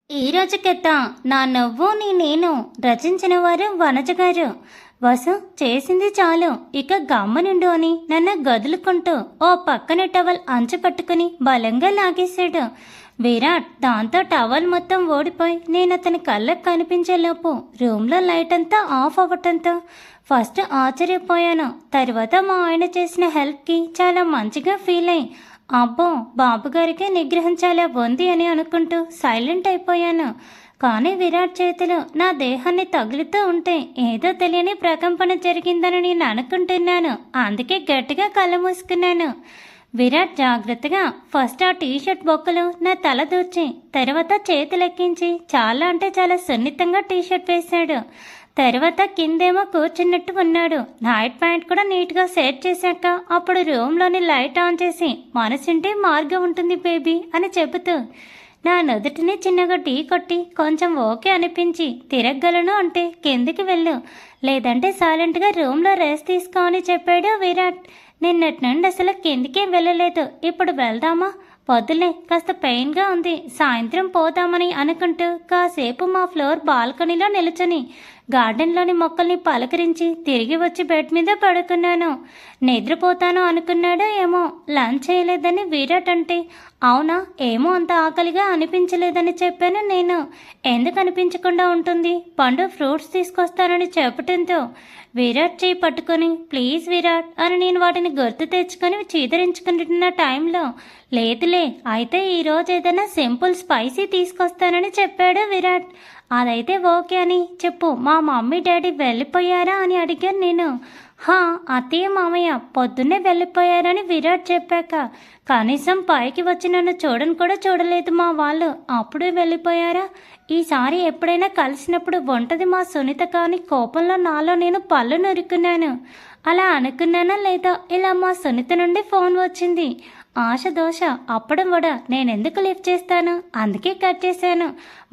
ఈ రోజు కథ నా నువ్వు నీ నేను రచించిన వారు వనజ గారు. వసు చేసింది చాలు, ఇక గమ్మనుండు అని నన్ను గదులుకుంటూ ఓ పక్కన టవల్ అంచు పట్టుకుని బలంగా లాగేశాడు విరాట్. దాంతో టవల్ మొత్తం ఓడిపోయి నేను అతని కళ్ళకు కనిపించేలోపు రూమ్లో లైట్ అంతా ఆఫ్ అవ్వటంతో ఫస్ట్ ఆశ్చర్యపోయాను. తర్వాత మా ఆయన చేసిన హెల్ప్కి చాలా మంచిగా ఫీల్ అయ్యి అబ్బో బాబుగారికి నిగ్రహం చాలా ఉంది అని అనుకుంటూ సైలెంట్ అయిపోయాను. కానీ విరాట్ చేతులు నా దేహాన్ని తగులుతూ ఉంటే ఏదో తెలియని ప్రకంపన జరిగిందని నేను అనుకుంటున్నాను. అందుకే గట్టిగా కళ్ళు మూసుకున్నాను. విరాట్ జాగ్రత్తగా ఫస్ట్ ఆ టీషర్ట్ బొక్కలు నా తల దూర్చి తర్వాత చేతులెక్కించి చాలా అంటే చాలా సున్నితంగా టీషర్ట్ వేశాడు. తర్వాత కిందేమో కూర్చున్నట్టు ఉన్నాడు. నైట్ ప్యాంట్ కూడా నీట్గా సెట్ చేశాక అప్పుడు రూమ్లోని లైట్ ఆన్ చేసి మనసుంటే మార్గం ఉంటుంది బేబీ అని చెబుతూ నా నుదుటిని చిన్నగా టీ కొట్టి కొంచెం ఓకే అనిపించి తిరగలను అంటే కిందికి వెళ్ళు, లేదంటే సైలెంట్గా రూమ్లో రెస్ట్ తీసుకో అని చెప్పాడు విరాట్. నిన్నటి నుండి అసలు కిందికే వెళ్ళలేదు. ఇప్పుడు వెళ్దామా? పొద్దులే కాస్త పెయిన్గా ఉంది, సాయంత్రం పోదామని అనుకుంటూ కాసేపు మా ఫ్లోర్ బాల్కనీలో నిలుచుని గార్డెన్లోని మొక్కల్ని పలకరించి తిరిగి వచ్చి బెడ్ మీద పడుకున్నాను. నిద్రపోతాను అనుకున్నాడో ఏమో. లంచ్ చేయలేదని విరాట్ అంటే అవునా, ఏమో అంత ఆకలిగా అనిపించలేదని చెప్పాను నేను. ఎందుకు అనిపించకుండా ఉంటుంది, పండు ఫ్రూట్స్ తీసుకొస్తానని చెప్పటంతో విరాట్ చేయి పట్టుకొని ప్లీజ్ విరాట్ అని నేను వాటిని గుర్తు తెచ్చుకొని చీదరించుకుంటున్న టైంలో లేదులే అయితే ఈరోజు ఏదైనా సింపుల్ స్పైసీ తీసుకొస్తానని చెప్పాడు విరాట్. అదైతే ఓకే అని చెప్పు, మా మమ్మీ డాడీ వెళ్ళిపోయారా అని అడిగాను నేను. హా అత్తయ్య మామయ్య పొద్దున్నే వెళ్ళిపోయారని విరాట్ చెప్పాక కనీసం పైకి వచ్చి నన్ను చూడని కూడా చూడలేదు మా వాళ్ళు, అప్పుడే వెళ్ళిపోయారా? ఈసారి ఎప్పుడైనా కలిసినప్పుడు వంటది మా సునీత కానీ కోపంలో నాలో నేను పళ్ళు నరుకున్నాను. అలా అనుకున్నానా లేదా ఇలా మా సునీత నుండి ఫోన్ వచ్చింది. ఆశ దోష అప్పడం కూడా నేనెందుకు లిఫ్ట్ చేస్తాను, అందుకే కట్ చేశాను.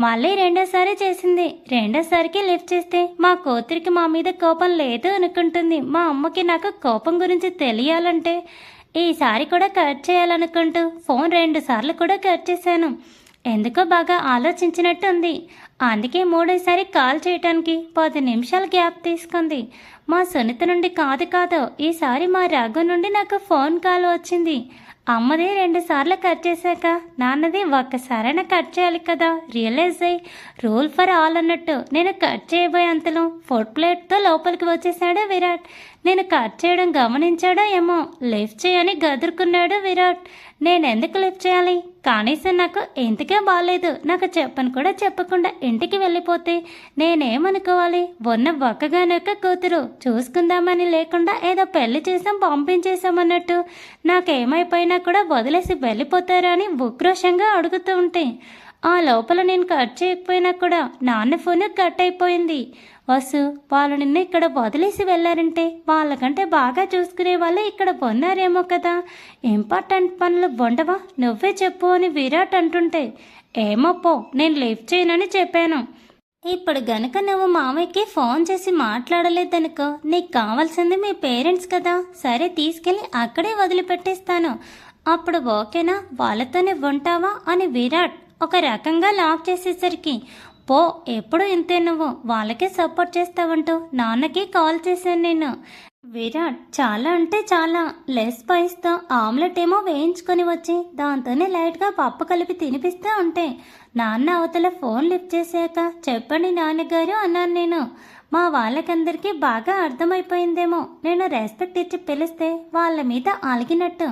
మళ్ళీ రెండోసారి చేసింది. రెండోసారికి లిఫ్ట్ చేస్తే మా కూతురికి మా మీద కోపం లేదు అనుకుంటుంది. మా అమ్మకి నాకు కోపం గురించి తెలియాలంటే ఈసారి కూడా కట్ చేయాలనుకుంటూ ఫోన్ 2 సార్లు కూడా కట్ చేశాను. ఎందుకో బాగా ఆలోచించినట్టు ఉంది. అందుకే మూడోసారి కాల్ చేయటానికి 10 నిమిషాలు గ్యాప్ తీసుకుంది. మా సునీత నుండి కాదు ఈసారి మా రఘు నుండి నాకు ఫోన్ కాల్ వచ్చింది. అమ్మది 2 సార్లు కట్ చేశాక నాన్నది ఒక్కసారైనా కట్ చేయాలి కదా, రియలైజ్ అయ్యి రూల్ ఫర్ ఆల్ అన్నట్టు నేను కట్ చేయబోయే అంతలో ఫుడ్ ప్లేట్తో లోపలికి వచ్చేసాడు విరాట్. నేను కట్ చేయడం గమనించాడో ఏమో లిఫ్ట్ చేయని గదురుకున్నాడు విరాట్. నేనెందుకు లిఫ్ట్ చేయాలి, కనీసం నాకు ఇంటికే బాగాలేదు, నాకు చెప్పను కూడా చెప్పకుండా ఇంటికి వెళ్ళిపోతే నేనేమనుకోవాలి? ఉన్న ఒక్కగానొక్క కూతురు చూసుకుందామని లేకుండా ఏదో పెళ్లి చేసాం పంపించేసామన్నట్టు నాకేమైపోయినా కూడా వదిలేసి వెళ్ళిపోతారా అని ఉక్రోషంగా అడుగుతూ ఉంటే ఆ లోపల నేను కట్ చేయకపోయినా కూడా నాన్న ఫోన్ కట్ అయిపోయింది. వసు వాళ్ళు నిన్న ఇక్కడ వదిలేసి వెళ్ళారంటే వాళ్ళకంటే బాగా చూసుకునే వాళ్ళు ఇక్కడ ఉన్నారేమో కదా, ఇంపార్టెంట్ పనులు ఉండవా నువ్వే చెప్పు అని విరాట్ అంటుంటే ఏమోపో నేను లిఫ్ట్ చేయనని చెప్పాను. ఇప్పుడు గనుక నువ్వు మామయ్యకి ఫోన్ చేసి మాట్లాడలేదనుకో నీకు కావాల్సింది మీ పేరెంట్స్ కదా, సరే తీసుకెళ్ళి అక్కడే వదిలిపెట్టేస్తాను, అప్పుడు ఓకేనా, వాళ్ళతోనే ఉంటావా అని విరాట్ ఒక రకంగా లాక్ చేసేసరికి పో ఎప్పుడు ఇంతే, నువ్వు వాళ్ళకే సపోర్ట్ చేస్తావంటూ నాన్నకి కాల్ చేశాను నేను. విరాట్ చాలా అంటే చాలా లెస్ స్పైస్తో ఆమ్లెట్ ఏమో వేయించుకొని వచ్చి దాంతోనే లైట్గా పప్పు కలిపి తినిపిస్తూ ఉంటే నాన్న అవతల ఫోన్ లిఫ్ట్ చేశాక చెప్పండి నాన్నగారు అన్నాను నేను. మా వాళ్ళకందరికీ బాగా అర్థమైపోయిందేమో నేను రెస్పెక్ట్ ఇచ్చి పిలిస్తే వాళ్ళ మీద అలిగినట్టు,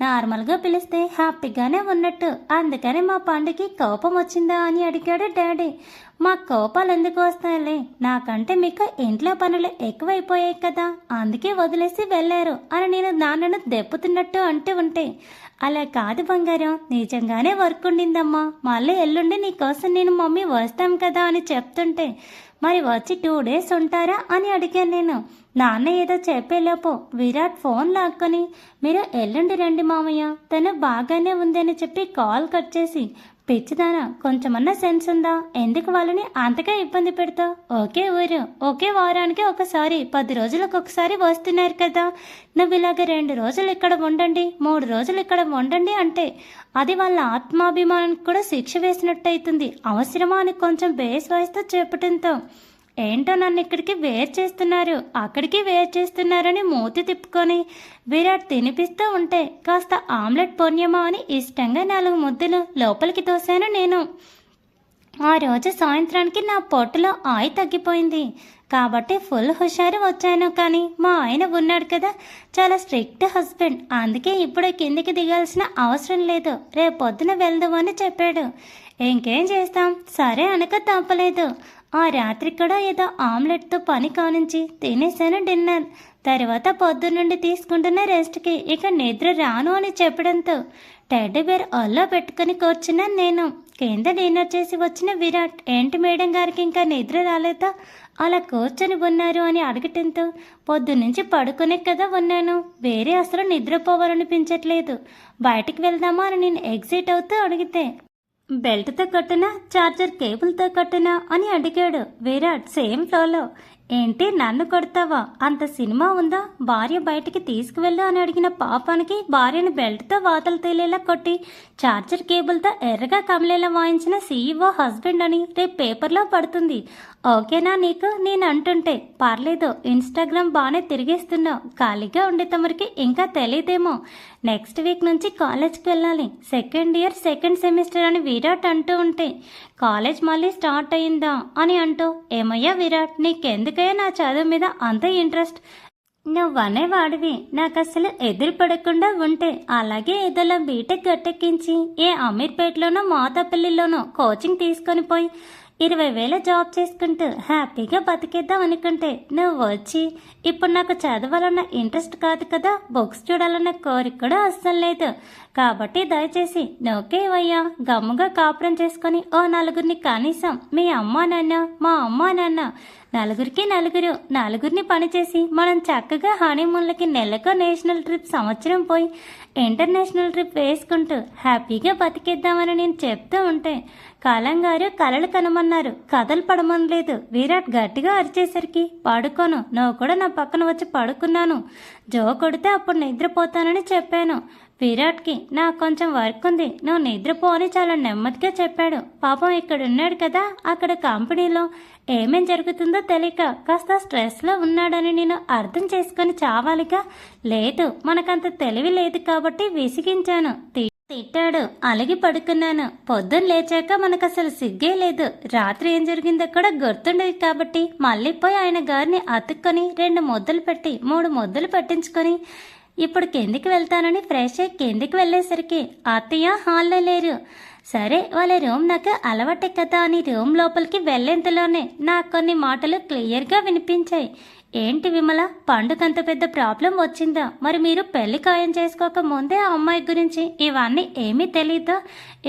నార్మల్గా పిలిస్తే హ్యాపీగానే ఉన్నట్టు, అందుకని మా పండుకి కోపం వచ్చిందా అని అడిగాడు డాడీ. మా కోపాలు ఎందుకు వస్తాయిలే, నాకంటే మీకు ఇంట్లో పనులు ఎక్కువైపోయాయి కదా అందుకే వదిలేసి వెళ్ళారు అని నేను నాన్నను దెప్పుతున్నట్టు అంటూ ఉంటే అలా కాదు బంగారం, నిజంగానే వర్క్ ఉండిందమ్మా, మళ్ళీ ఎల్లుండి నీకోసం నేను మమ్మీ వస్తాం కదా అని చెప్తుంటే మరి వచ్చి 2 డేస్ ఉంటారా అని అడిగాను నేను. నాన్న ఏదో చెప్పేలోపు విరాట్ ఫోన్ లాక్కొని మీరు ఎల్లుండి రండి మామయ్య తను బాగానే ఉందని చెప్పి కాల్ కట్ చేసి పిచ్చిదానా, కొంచెమన్నా సెన్స్ ఉందా? ఎందుకు వాళ్ళని అంతగా ఇబ్బంది పెడతావు? ఒకే ఊరు, ఒకే వారానికి ఒకసారి, 10 రోజులకు ఒకసారి వస్తున్నారు కదా. నువ్వు ఇలాగ 2 రోజులు ఇక్కడ ఉండండి, 3 రోజులు ఇక్కడ ఉండండి అంటే అది వాళ్ళ ఆత్మాభిమానానికి కూడా శిక్ష వేసినట్టు అవుతుంది. అవసరమా అని కొంచెం బేస్ వాయిస్తో చెప్పటంతో ఏంటో నన్ను ఇక్కడికి వేరు చేస్తున్నారు, అక్కడికి వేరు చేస్తున్నారని మూతి తిప్పుకొని విరాట్ తినిపిస్తూ ఉంటే కాస్త ఆమ్లెట్ పుణ్యమా అని ఇష్టంగా 4 ముద్దలు లోపలికి తోసాను నేను. ఆ రోజు సాయంత్రానికి నా పొట్టులో ఆయి తగ్గిపోయింది కాబట్టి ఫుల్ హుషారు వచ్చాను. కానీ మా ఆయన ఉన్నాడు కదా, చాలా స్ట్రిక్ట్ హస్బెండ్, అందుకే ఇప్పుడు కిందికి దిగాల్సిన అవసరం లేదు, రేపొద్దున వెళ్దామని చెప్పాడు. ఇంకేం చేస్తాం, సరే అనక తప్పలేదు. ఆ రాత్రి కూడా ఏదో ఆమ్లెట్తో పని కానుంచి తినేసాను డిన్నర్. తర్వాత పొద్దున్నుండి తీసుకుంటున్న రెస్ట్కి ఇక నిద్ర రాను అని చెప్పడంతో టెడ్డీ బేర్ ఒళ్ళో పెట్టుకుని కూర్చున్నాను నేను. కింద డిన్నర్ చేసి వచ్చిన విరాట్ ఏంటి మేడం గారికి ఇంకా నిద్ర రాలేదా, అలా కూర్చొని ఉన్నారు అని అడగటంతో పొద్దున్నుంచి పడుకునే కదా ఉన్నాను, వేరే అసలు నిద్రపోవాలనిపించట్లేదు, బయటికి వెళ్దామా అని నేను ఎగ్జిట్ అవుతూ అడిగితే బెల్ట్తో కట్టునా, చార్జర్ కేబుల్తో కట్టునా అని అడిగాడు విరాట్ సేమ్ ఫ్లోలో. ఏంటి నన్ను కొడతావా, అంత సినిమా ఉందా, భార్య బయటికి తీసుకువెళ్ళు అని అడిగిన పాపానికి భార్యను బెల్ట్తో వాతలు తేలేలా కొట్టి చార్జర్ కేబుల్తో ఎర్రగా కమలేలా వాయించిన సీఈఓ హస్బెండ్ అని రేపు పేపర్లో పడుతుంది. ఓకేనా నీకు నేను అంటుంటే? పర్లేదు, ఇన్స్టాగ్రామ్ బాగానే తిరిగేస్తున్నావు, ఖాళీగా ఉండే తమరికి ఇంకా తెలియదేమో. నెక్స్ట్ వీక్ నుంచి కాలేజ్కి వెళ్ళాలి, సెకండ్ ఇయర్ సెకండ్ సెమిస్టర్ అని విరాట్ అంటూ ఉంటే కాలేజ్ మళ్ళీ స్టార్ట్ అయిందా అని అంటూ ఏమయ్యా విరాట్, నీకెందుకయ్యా నా చదువు మీద అంత ఇంట్రెస్ట్? నువ్వనేవాడివి నాకు అసలు ఎదురు పడకుండా ఉంటే అలాగే ఏదోలా బీటెక్ గట్టెక్కించి ఏ అమీర్పేటలోనో మాతాపల్లిలోనో కోచింగ్ తీసుకొని పోయి 20,000 జాబ్ చేసుకుంటూ హ్యాపీగా బతికేద్దాం అనుకుంటే నువ్వు వచ్చి ఇప్పుడు నాకు చదవాలన్న ఇంట్రెస్ట్ కాదు కదా, బుక్స్ చూడాలన్న కోరిక కూడా అస్సలు లేదు. కాబట్టి దయచేసి నోకేవయ్యా, గమ్ముగా కాపురం చేసుకొని ఓ 4గురిని, కనీసం మీ అమ్మా నాన్న, మా అమ్మా నాన్న, నలుగురిని పనిచేసి మనం చక్కగా హనీమూన్లకి నెలకో నేషనల్ ట్రిప్, సంవత్సరం పోయి ఇంటర్నేషనల్ ట్రిప్ వేసుకుంటూ హ్యాపీగా బతికేద్దామని నేను చెప్తూ ఉంటే కాలంగారు కలలు కనమన్నారు, కథలు పడమనలేదు. విరాట్ గట్టిగా అరిచేసరికి పడుకోను, నువ్వు కూడా నా పక్కన వచ్చి పడుకున్నాను, జో కొడితే అప్పుడు నిద్రపోతానని చెప్పాను. విరాట్కి నాకు కొంచెం వర్క్ ఉంది, నువ్వు నిద్రపో అని చాలా నెమ్మదిగా చెప్పాడు. పాపం ఇక్కడ ఉన్నాడు కదా, అక్కడ కంపెనీలో ఏమేం జరుగుతుందో తెలియక కాస్త స్ట్రెస్లో ఉన్నాడని నేను అర్థం చేసుకొని చావాలిగా. లేదు, మనకంత తెలివి లేదు కాబట్టి విసిగించాను. తిట్టాడు, అలిగి పడుకున్నాను. పొద్దున్న లేచాక మనకు అసలు సిగ్గే లేదు. రాత్రి ఏం జరిగిందో కూడా గుర్తుండేది కాబట్టి మళ్ళీ పోయి ఆయన గారిని అతుక్కొని 2 ముద్దలు పెట్టి 3 ముద్దలు పెట్టించుకొని ఇప్పుడు కిందికి వెళ్తానని ఫ్రెష్ అయ్యి కిందికి వెళ్ళేసరికి అత్తయ్య హాల్లో లేరు. సరే వాళ్ళ రూమ్ నాకు అలవాటే కదా అని రూమ్ లోపలికి వెళ్ళేంతలోనే నాకు కొన్ని మాటలు క్లియర్గా వినిపించాయి. ఏంటి విమల, పండుగంత పెద్ద ప్రాబ్లం వచ్చిందా? మరి మీరు పెళ్లి ఖాయం చేసుకోక ముందే ఆ అమ్మాయి గురించి ఇవన్నీ ఏమీ తెలీదా?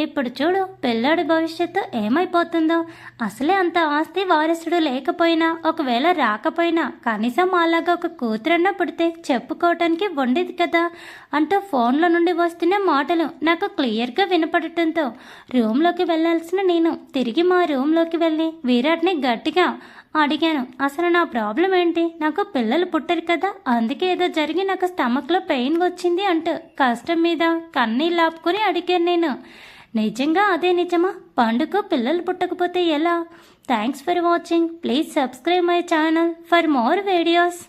ఇప్పుడు చూడు పిల్లాడి భవిష్యత్తు ఏమైపోతుందో. అసలే అంత ఆస్తి వారసుడు లేకపోయినా, ఒకవేళ రాకపోయినా కనీసం అలాగా ఒక కూతురన్న పుడితే చెప్పుకోవటానికి ఉండేది కదా అంటూ ఫోన్లో నుండి వస్తున్న మాటలు నాకు క్లియర్గా వినపడటంతో రూమ్లోకి వెళ్లాల్సిన నేను తిరిగి మా రూమ్లోకి వెళ్ళి విరాట్ని గట్టిగా అడిగాను, అసలు నా ప్రాబ్లం ఏంటి? నాకు పిల్లలు పుట్టరు కదా, అందుకే ఏదో జరిగి నాకు స్టమక్లో పెయిన్ వచ్చింది అంటూ కష్టం మీద కన్నీళ్ళు ఆపుకొని అడిగాను నేను. నిజంగా అదే నిజమా? పండుగ పిల్లలు పుట్టకపోతే ఎలా? Thanks for watching. Please subscribe my channel for more videos.